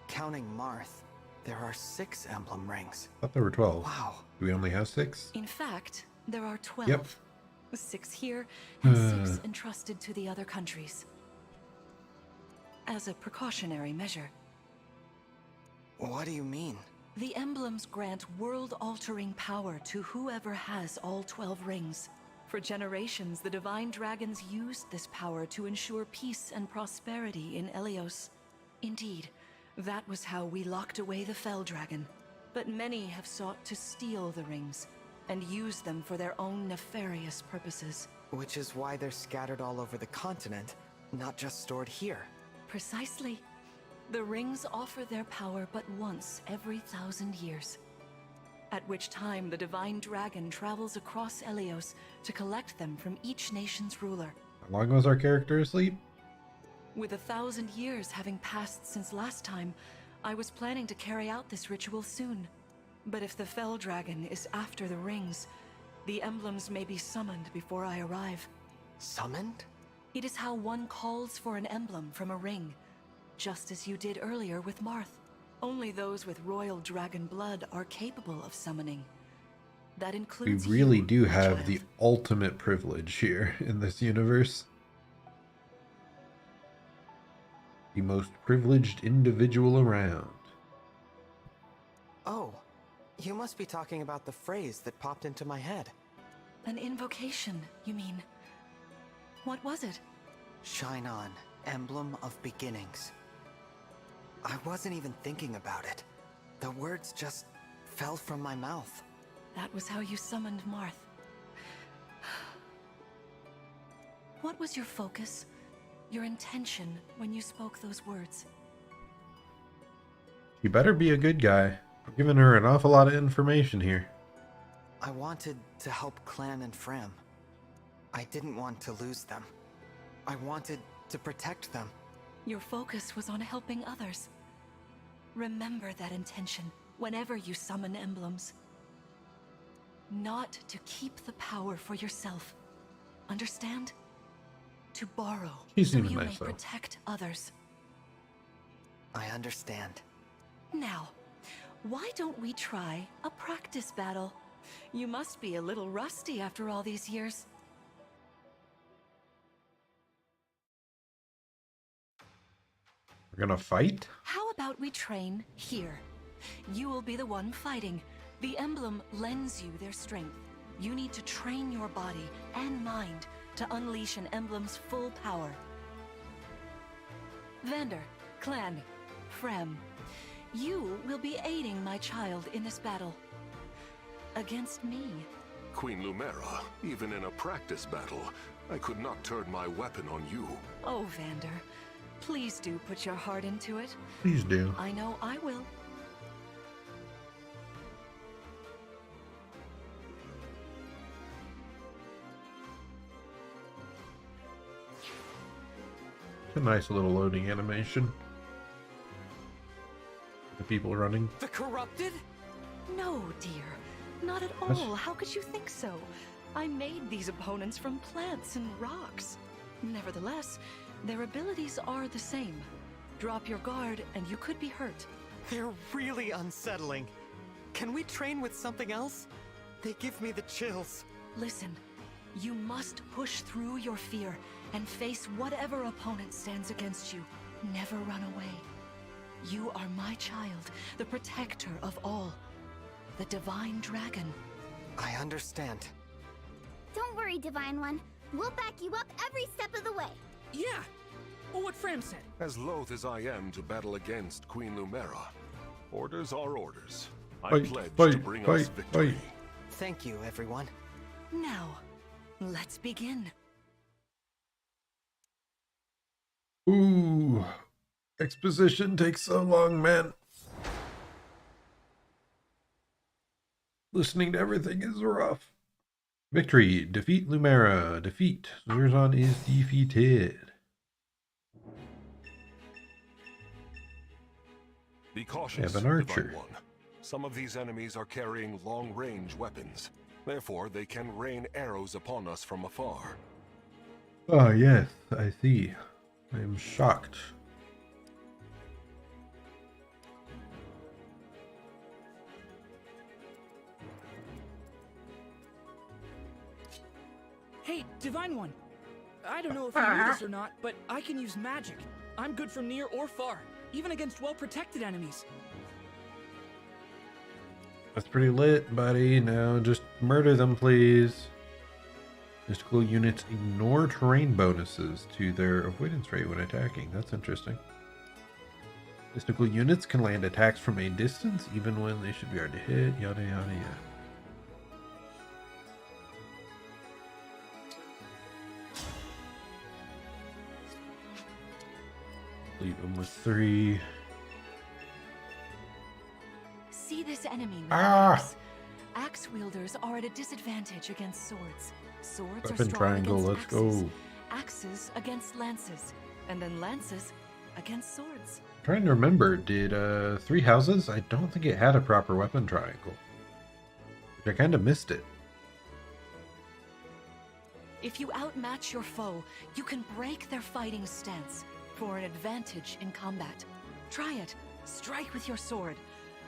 counting Marth, there are 6 emblem rings. I thought there were 12. Wow. Do we only have 6? In fact, there are 12. Yep. 6 here, and 6 entrusted to the other countries. As a precautionary measure. What do you mean? The emblems grant world-altering power to whoever has all 12 rings. For generations, the divine dragons used this power to ensure peace and prosperity in Elios. Indeed, that was how we locked away the Felddragon. But many have sought to steal the rings and use them for their own nefarious purposes. Which is why they're scattered all over the continent, not just stored here. Precisely. The rings offer their power but once every 1,000 years. At which time the divine dragon travels across Elios to collect them from each nation's ruler. How long was our character asleep? With 1,000 years having passed since last time, I was planning to carry out this ritual soon. But if the Felddragon is after the rings, the emblems may be summoned before I arrive. Summoned? It is how one calls for an emblem from a ring, just as you did earlier with Marth. Only those with royal dragon blood are capable of summoning. That We includes really you, do my have child. the ultimate privilege here in this universe. The most privileged individual around. Oh, you must be talking about the phrase that popped into my head. An invocation, you mean? What was it? Shine on, emblem of beginnings. I wasn't even thinking about it. The words just fell from my mouth. That was how you summoned Marth. What was your focus, your intention when you spoke those words? You better be a good guy. We're giving her an awful lot of information here. I wanted to help Clan and Fram. I didn't want to lose them. I wanted to protect them. Your focus was on helping others. Remember that intention whenever you summon emblems. Not to keep the power for yourself. Understand? To borrow He's so even you nice, may though. protect others. I understand. Now, why don't we try a practice battle? You must be a little rusty after all these years. We're gonna fight? How about we train here? You will be the one fighting. The emblem lends you their strength. You need to train your body and mind to unleash an emblem's full power. Vander, Clan, Frem, you will be aiding my child in this battle. against me? Queen Lumera, even in a practice battle, I could not turn my weapon on you. Oh, Vander, please do put your heart into it. Please do. I know I will. A nice little loading animation. The people running. The corrupted? No, dear. Not at That's- all. How could you think so? I made these opponents from plants and rocks. Nevertheless, their abilities are the same. Drop your guard and you could be hurt. They're really unsettling. Can we train with something else? They give me the chills. Listen, you must push through your fear and face whatever opponent stands against you. Never run away. You are my child, the protector of all. The Divine Dragon. I understand. Don't worry, Divine One. We'll back you up every step of the way. Yeah. Well, what Fram said. As loath as I am to battle against Queen Lumera, orders are orders. I Fight, pledge fight, to bring fight, us victory. fight. Thank you, everyone. Now, let's begin. Ooh. Exposition takes so long, man. Listening to everything is rough. Victory. Defeat Lumera. Defeat. Zurzon is defeated. Be cautious, Have an archer. Divine One. Some of these enemies are carrying long-range weapons. Therefore, they can rain arrows upon us from afar. Ah, yes, I see. I am shocked. Hey, Divine One. I don't know if you knew this or not, but I can use magic. I'm good from near or far, even against well-protected enemies. That's pretty lit, buddy. Now just murder them, please. Mystical units ignore terrain bonuses to their avoidance rate when attacking. That's interesting. Mystical units can land attacks from a distance, even when they should be hard to hit. Yada, yada, yada. Leave them with 3. See this enemy, Ah! Axe. Axe wielders are at a disadvantage against swords. Swords are Weapon strong triangle, against let's axes. go. Axes against lances, and then lances against swords. Trying to remember, did 3 Houses? I don't think it had a proper weapon triangle. Which I kind of missed it. If you outmatch your foe, you can break their fighting stance for an advantage in combat. Try it. Strike with your sword.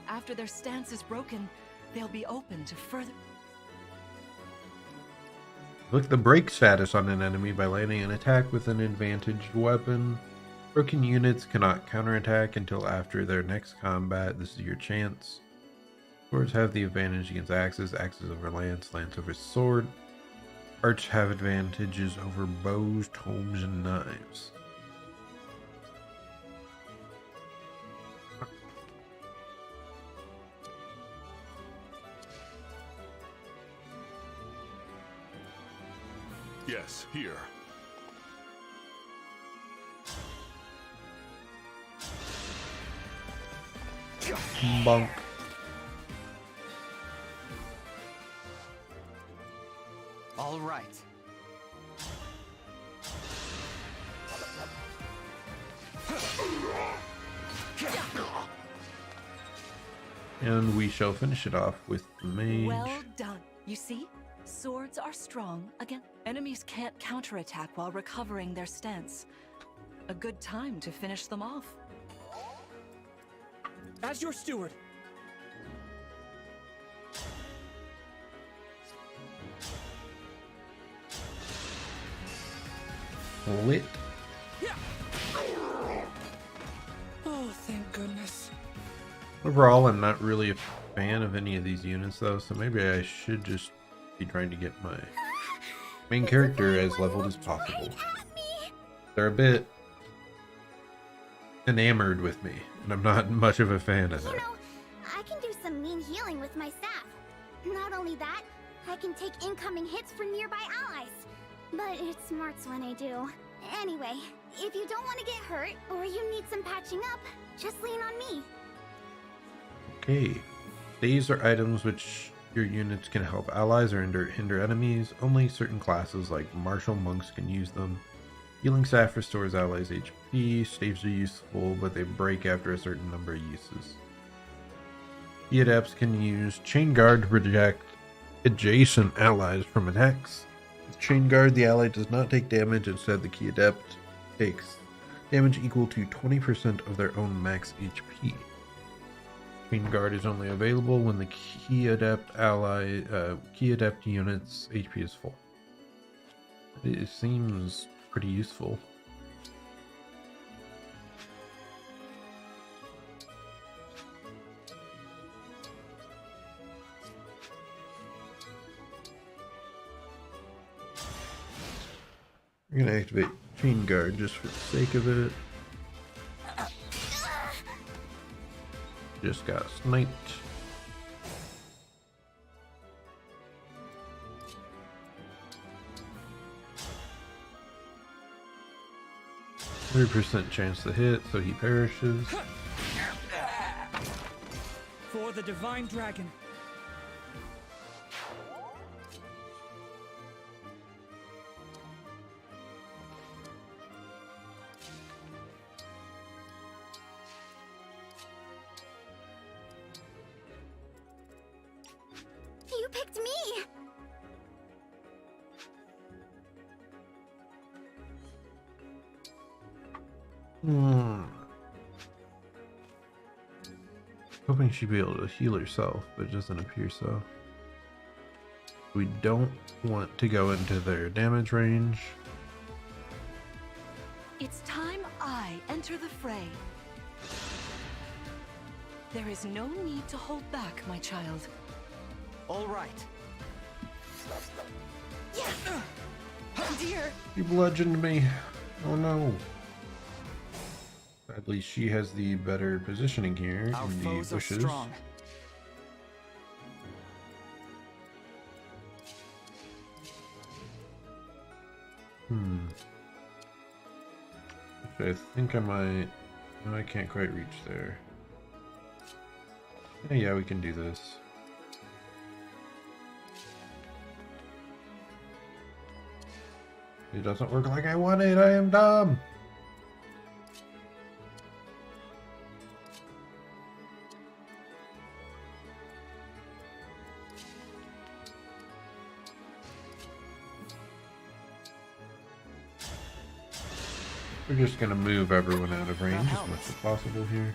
After their stance is broken, they'll be open to further... Look at the break status on an enemy by landing an attack with an advantaged weapon. Broken units cannot counterattack until after their next combat. This is your chance. Swords have the advantage against axes. Axes over lance. Lance over sword. Arch have advantages over bows, tomes, and knives. Yes, here. Bonk. All right. And we shall finish it off with the mage. Well done. You see? Swords are strong again. Enemies can't counterattack while recovering their stance. A good time to finish them off. As your steward. Lit. Yeah. Oh, thank goodness. Overall, I'm not really a fan of any of these units, though, so maybe I should just be trying to get my main character as leveled as possible. They're a bit enamored with me, and I'm not much of a fan of You that. know, I can do some mean healing with my staff. Not only that, I can take incoming hits from nearby allies. But it smarts when I do. Anyway, if you don't want to get hurt, or you need some patching up, just lean on me. Okay. These are items which your units can help allies or hinder enemies. Only certain classes like martial monks can use them. Healing Staff restores allies HP. Staves are useful, but they break after a certain number of uses. The adepts can use Chain Guard to protect adjacent allies from attacks. With Chain Guard, the ally does not take damage. Instead, the key adept takes damage equal to 20% of their own max HP. Chain Guard is only available when the key adept unit's HP is full. It seems pretty useful. We're gonna activate Chain Guard just for the sake of it. Just got sniped. %30 chance to hit, so he perishes. For the Divine Dragon. You picked me! Hoping she'd be able to heal herself, but it doesn't appear so. We don't want to go into their damage range. It's time I enter the fray. There is no need to hold back, my child. All right. Yes! Oh dear! You bludgeoned me. Oh no. At least she has the better positioning here Our in the foes are bushes. strong. I think I might... No, I can't quite reach there. Yeah, we can do this. It doesn't work like I wanted. I am dumb. We're just gonna move everyone out of range as much as possible here.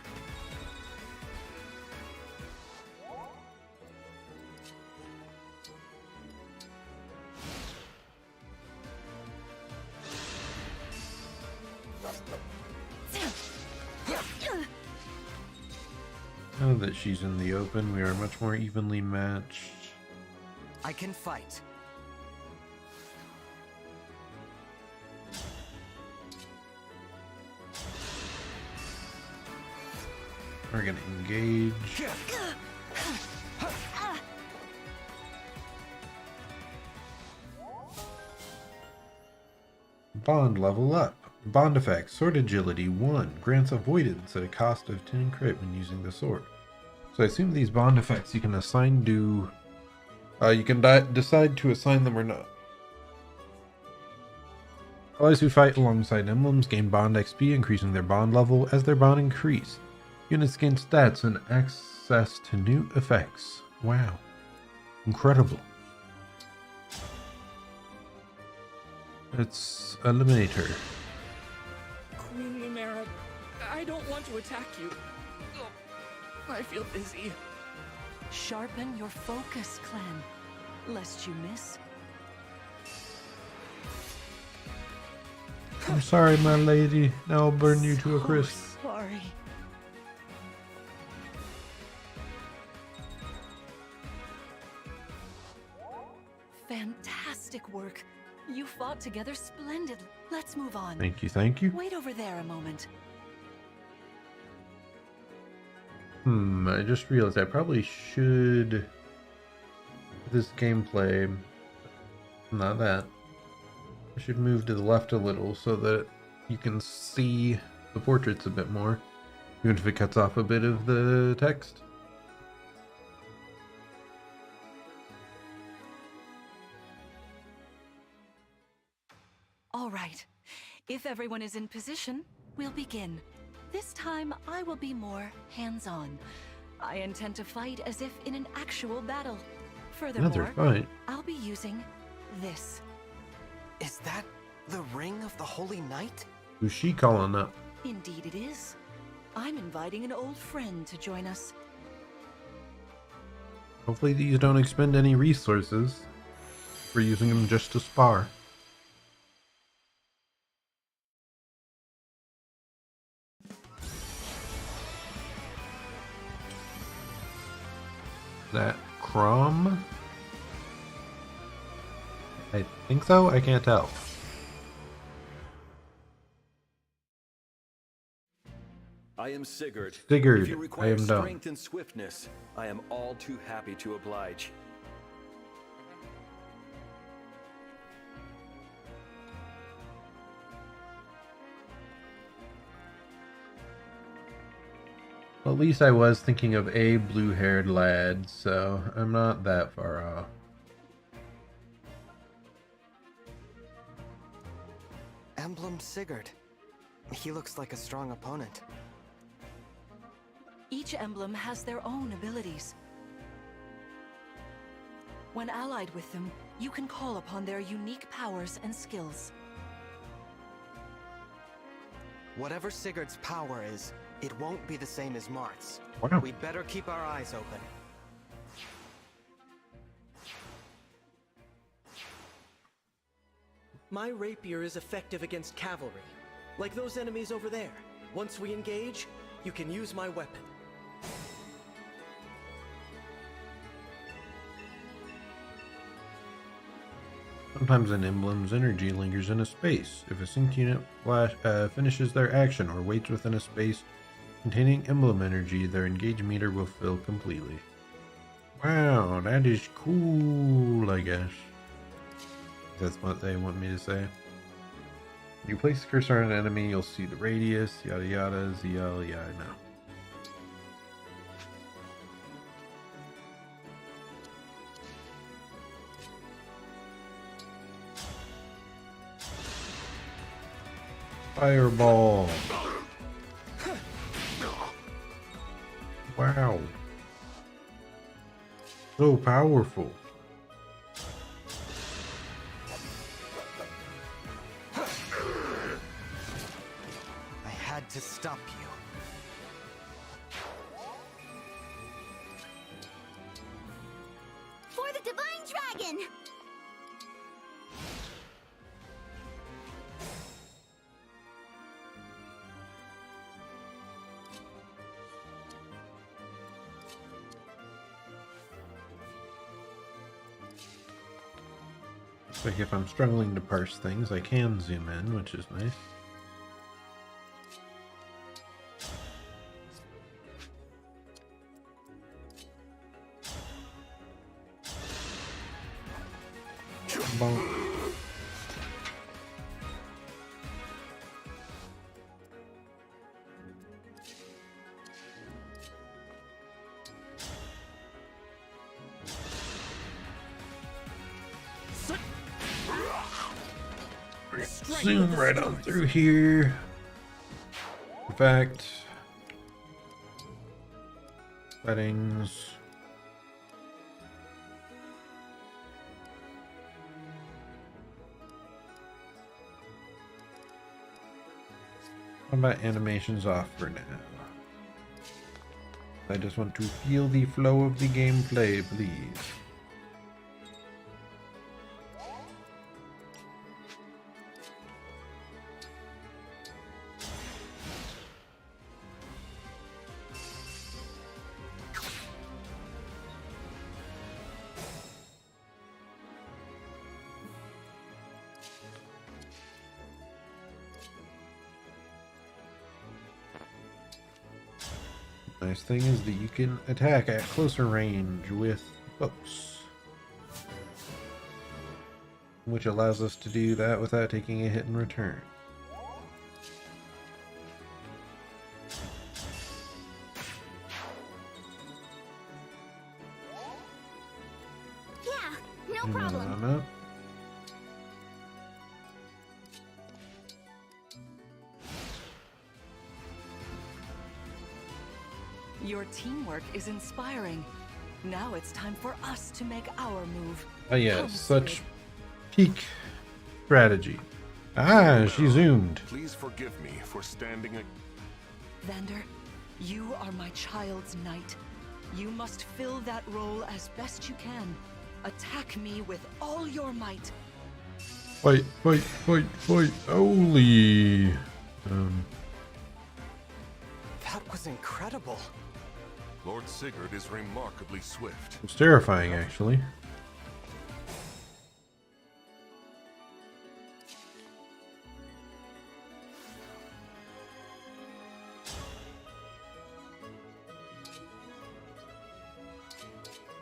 Now that she's in the open, we are much more evenly matched. I can fight. We're gonna engage. Bond level up. Bond effect, Sword Agility 1, grants avoidance at a cost of 10 crit when using the sword. So I assume these bond effects you can assign to... you can decide to assign them or not. Allies who fight alongside emblems gain bond XP, increasing their bond level as their bond increase. Units gain stats and access to new effects. Wow. Incredible. Let's eliminate her. Queen Lumera, I don't want to attack you. Oh, I feel dizzy. Sharpen your focus, Clan, lest you miss. I'm sorry, my lady. Now I'll burn you to a crisp. Sorry. Fantastic work. You fought together splendidly. Let's move on. Thank you, thank you. Wait over there a moment. I just realized I probably should this gameplay. Not that. I should move to the left a little so that you can see the portraits a bit more, even if it cuts off a bit of the text. All right. If everyone is in position, we'll begin. This time, I will be more hands-on. I intend to fight as if in an actual battle. Another Furthermore, fight. I'll be using this. Is that the Ring of the Holy Knight? Who's she calling up? Indeed it is. I'm inviting an old friend to join us. Hopefully these don't expend any resources. We're using them just to spar. That Crom? I think so? I can't tell. I am Sigurd. Sigurd, If you I require am dumb. strength and swiftness, I am all too happy to oblige. At least I was thinking of a blue-haired lad, so I'm not that far off. Emblem Sigurd. He looks like a strong opponent. Each emblem has their own abilities. When allied with them, you can call upon their unique powers and skills. Whatever Sigurd's power is, it won't be the same as Marth's. Wow. We'd better keep our eyes open. My rapier is effective against cavalry, like those enemies over there. Once we engage, you can use my weapon. Sometimes an emblem's energy lingers in a space. If a synced unit finishes their action or waits within a space containing emblem energy, their engage meter will fill completely. Wow, that is cool, I guess. That's what they want me to say. When you place the cursor on an enemy, you'll see the radius, yada yada, ZL, yeah, I know. Fireball. Wow. So powerful. I had to stop you. For the Divine Dragon! Like if I'm struggling to parse things, I can zoom in, which is nice. Bonk. Zoom right on through here. In fact, settings. How about animations off for now? I just want to feel the flow of the gameplay, please. Nice thing is that you can attack at closer range with bows. which allows us to do that without taking a hit in return. Yeah, no problem. No. Your teamwork is inspiring. Now it's time for us to make our move. Oh yes, Come, such Sigurd. peak strategy. Ah, she zoomed. Please forgive me for standing Vander, you are my child's knight. You must fill that role as best you can. Attack me with all your might. Fight. Holy. That was incredible. Lord Sigurd is remarkably swift. It's terrifying, actually.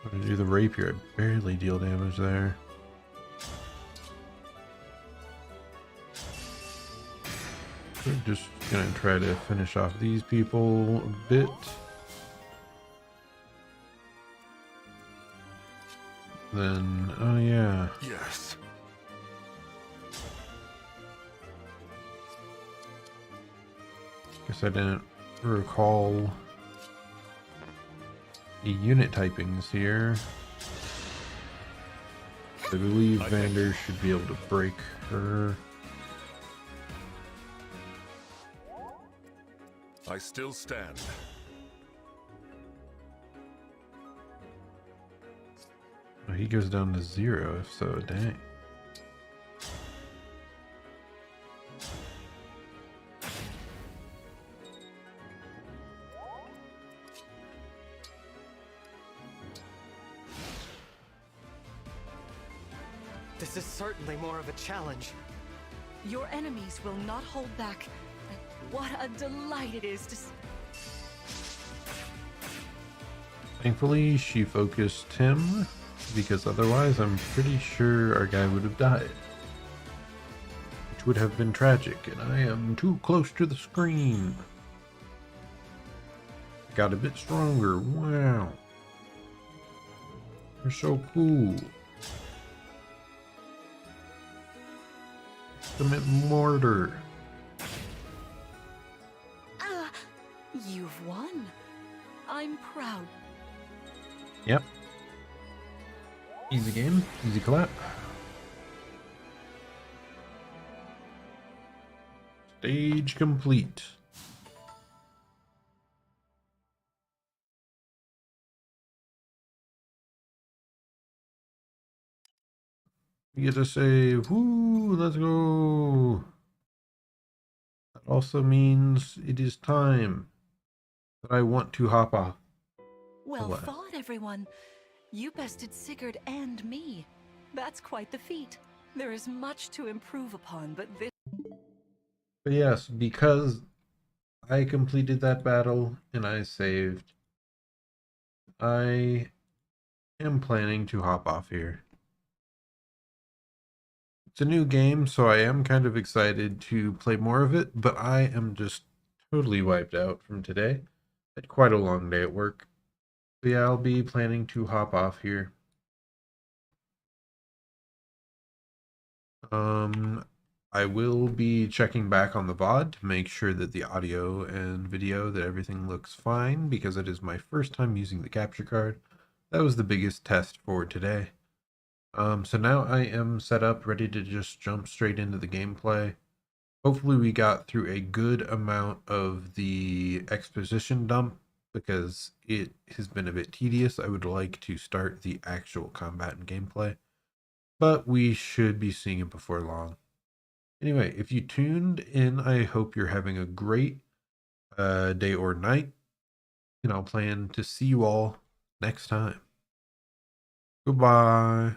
I'm gonna do the rapier. I barely deal damage there. We're just gonna try to finish off these people a bit. Then, oh yeah. Yes. Guess I didn't recall the unit typings here. I believe Vander should be able to break her. I still stand. Oh, he goes down to 0, if so, dang. This is certainly more of a challenge. Your enemies will not hold back. What a delight it is to Thankfully, she focused him, because otherwise I'm pretty sure our guy would have died. Which would have been tragic, and I am too close to the screen. Got a bit stronger, wow. You're so cool. Ultimate mortar. You've won. I'm proud. Yep. Easy game, easy clap. Stage complete. You get to say, whoo, let's go. That also means it is time that I want to hop off. Well What? thought, everyone. You bested Sigurd and me. That's quite the feat. There is much to improve upon, but this... But yes, because I completed that battle and I saved, I am planning to hop off here. It's a new game, so I am kind of excited to play more of it, but I am just totally wiped out from today. Had quite a long day at work. So yeah, I'll be planning to hop off here. I will be checking back on the VOD to make sure that the audio and video, that everything looks fine, because it is my first time using the capture card. That was the biggest test for today. So now I am set up, ready to just jump straight into the gameplay. Hopefully we got through a good amount of the exposition dump, because it has been a bit tedious. I would like to start the actual combat and gameplay, but we should be seeing it before long. Anyway, if you tuned in, I hope you're having a great day or night, and I'll plan to see you all next time. Goodbye.